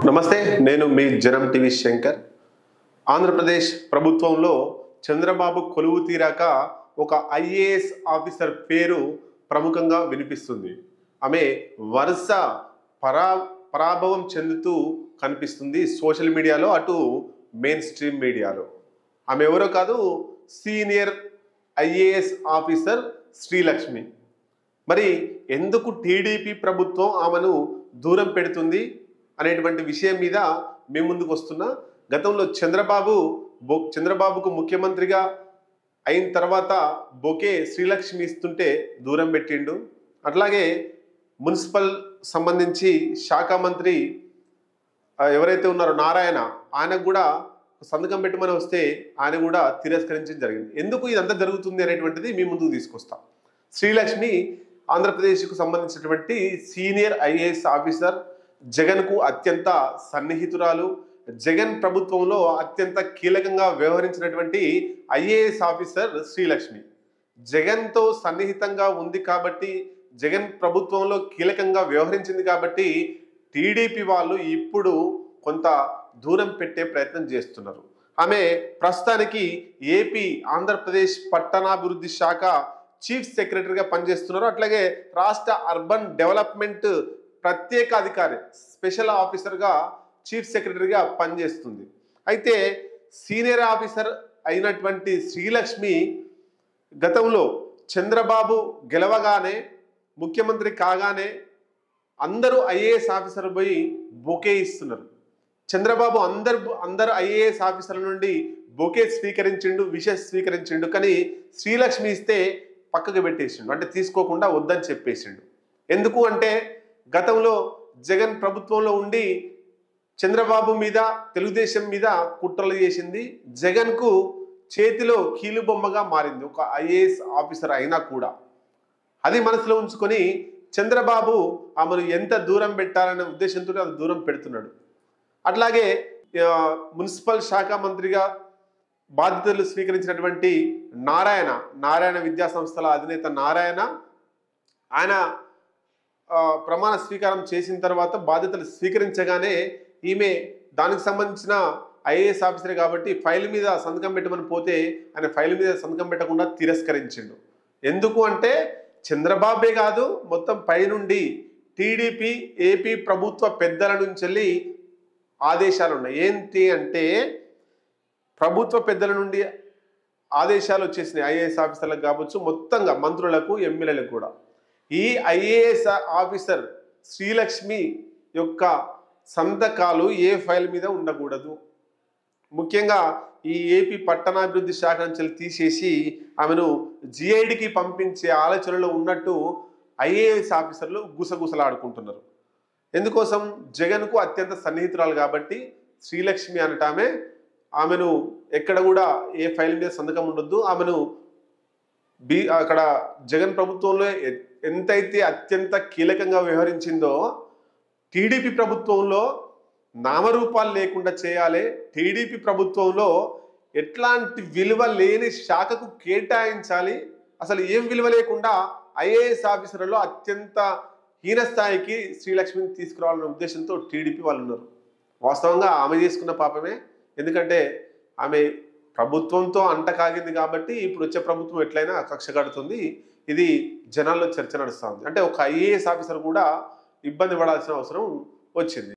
నమస్తే, నేను మీ జనం టీవీ శంకర్. ఆంధ్రప్రదేశ్ ప్రభుత్వంలో చంద్రబాబు కొలువు తీరాక ఒక ఐఏఎస్ ఆఫీసర్ పేరు ప్రముఖంగా వినిపిస్తుంది. ఆమె వరుస పరాభవం చెందుతూ కనిపిస్తుంది సోషల్ మీడియాలో, అటు మెయిన్ స్ట్రీమ్ మీడియాలో. ఆమె ఎవరో కాదు, సీనియర్ ఐఏఎస్ ఆఫీసర్ శ్రీలక్ష్మి. మరి ఎందుకు టీడీపీ ప్రభుత్వం ఆమెను దూరం పెడుతుంది అనేటువంటి విషయం మీద మేము ముందుకు వస్తున్నా. గతంలో చంద్రబాబుకు ముఖ్యమంత్రిగా అయిన తర్వాత బొకే శ్రీలక్ష్మి ఇస్తుంటే దూరం పెట్టిండు. అట్లాగే మున్సిపల్ సంబంధించి శాఖ మంత్రి ఎవరైతే ఉన్నారో నారాయణ, ఆయనకు కూడా సంతకం పెట్టమని వస్తే ఆయన కూడా తిరస్కరించడం జరిగింది. ఎందుకు ఇదంతా జరుగుతుంది అనేటువంటిది మీ ముందుకు తీసుకొస్తాం. శ్రీలక్ష్మి ఆంధ్రప్రదేశ్కు సంబంధించినటువంటి సీనియర్ ఐఏఎస్ ఆఫీసర్, జగన్కు అత్యంత సన్నిహితురాలు, జగన్ ప్రభుత్వంలో అత్యంత కీలకంగా వ్యవహరించినటువంటి ఐఏఎస్ ఆఫీసర్ శ్రీలక్ష్మి. జగన్తో సన్నిహితంగా ఉంది కాబట్టి, జగన్ ప్రభుత్వంలో కీలకంగా వ్యవహరించింది కాబట్టి టీడీపీ వాళ్ళు ఇప్పుడు కొంత దూరం పెట్టే ప్రయత్నం చేస్తున్నారు. ఆమె ప్రస్తుతానికి ఏపీ ఆంధ్రప్రదేశ్ పట్టణాభివృద్ధి శాఖ చీఫ్ సెక్రటరీగా పనిచేస్తున్నారు. అట్లాగే రాష్ట్ర అర్బన్ డెవలప్మెంట్ ప్రత్యేక అధికారి, స్పెషల్ ఆఫీసర్గా చీఫ్ సెక్రటరీగా పనిచేస్తుంది. అయితే సీనియర్ ఆఫీసర్ అయినటువంటి శ్రీలక్ష్మి గతంలో చంద్రబాబు గెలవగానే, ముఖ్యమంత్రి కాగానే అందరూ ఐఏఎస్ ఆఫీసర్ పోయి బొకే ఇస్తున్నారు. చంద్రబాబు అందరు ఐఏఎస్ ఆఫీసర్ల నుండి బొకే స్వీకరించిండు, విషెస్ స్వీకరించిండు. కానీ శ్రీలక్ష్మి ఇస్తే పక్కకు పెట్టేసిండు, అంటే తీసుకోకుండా వద్దని చెప్పేసిండు. ఎందుకు అంటే గతంలో జగన్ ప్రభుత్వంలో ఉండి చంద్రబాబు మీద, తెలుగుదేశం మీద కుట్రలు చేసింది. జగన్కు చేతిలో కీలుబొమ్మగా మారింది ఒక ఐఏఎస్ ఆఫీసర్ అయినా కూడా. అది మనసులో ఉంచుకొని చంద్రబాబు ఆమెను ఎంత దూరం పెట్టాలనే ఉద్దేశంతో అది దూరం పెడుతున్నాడు. అట్లాగే మున్సిపల్ శాఖ మంత్రిగా బాధ్యతలు స్వీకరించినటువంటి నారాయణ విద్యా సంస్థల అధినేత నారాయణ, ఆయన ప్రమాణ స్వీకారం చేసిన తర్వాత బాధ్యతలు స్వీకరించగానే ఈమె దానికి సంబంధించిన ఐఏఎస్ ఆఫీసర్ కాబట్టి ఫైల్ మీద సంతకం పెట్టమని పోతే ఆయన ఫైల్ మీద సంతకం పెట్టకుండా తిరస్కరించిండు. ఎందుకు అంటే చంద్రబాబే కాదు, మొత్తం పైనుండి టీడీపీ ఏపీ ప్రభుత్వ పెద్దల నుంచి ఆదేశాలు ఉన్నాయి. ఏంటి అంటే ప్రభుత్వ పెద్దల నుండి ఆదేశాలు వచ్చేసినాయి ఐఏఎస్ ఆఫీసర్లకు కావచ్చు, మొత్తంగా మంత్రులకు, ఎమ్మెల్యేలకు కూడా. ఈ ఐఏఎస్ ఆఫీసర్ శ్రీలక్ష్మి యొక్క సంతకాలు ఏ ఫైల్ మీద ఉండకూడదు. ముఖ్యంగా ఈ ఏపీ పట్టణాభివృద్ధి శాఖ నుంచి తీసేసి ఆమెను జిఐడికి పంపించే ఆలోచనలో ఉన్నట్టు ఐఏఎస్ ఆఫీసర్లు గుసగుసలాడుకుంటున్నారు. ఎందుకోసం? జగన్కు అత్యంత సన్నిహితురాలు కాబట్టి శ్రీలక్ష్మి అనటామే, ఆమెను ఎక్కడ కూడా ఏ ఫైల్ మీద సంతకం ఉండొద్దు, ఆమెను అక్కడ జగన్ ప్రభుత్వంలో ఎంతైతే అత్యంత కీలకంగా వ్యవహరించిందో టీడీపీ ప్రభుత్వంలో నామరూపాలు లేకుండా చేయాలి. టీడీపీ ప్రభుత్వంలో ఎట్లాంటి విలువ లేని శాఖకు కేటాయించాలి. అసలు ఏం విలువ లేకుండా ఐఏఎస్ ఆఫీసర్లలో అత్యంత హీనస్థాయికి శ్రీలక్ష్మిని తీసుకురావాలనే ఉద్దేశంతో టీడీపీ వాళ్ళు ఉన్నారు. వాస్తవంగా ఆమె చేసుకున్న పాపమే. ఎందుకంటే ఆమె ప్రభుత్వంతో అంటకాగింది కాబట్టి ఇప్పుడు వచ్చే ప్రభుత్వం ఎట్లయినా కక్ష కడుతుంది. ఇది జనాల్లో చర్చ నడుస్తుంది. అంటే ఒక ఐఏఎస్ ఆఫీసర్ కూడా ఇబ్బంది పడాల్సిన అవసరం వచ్చింది.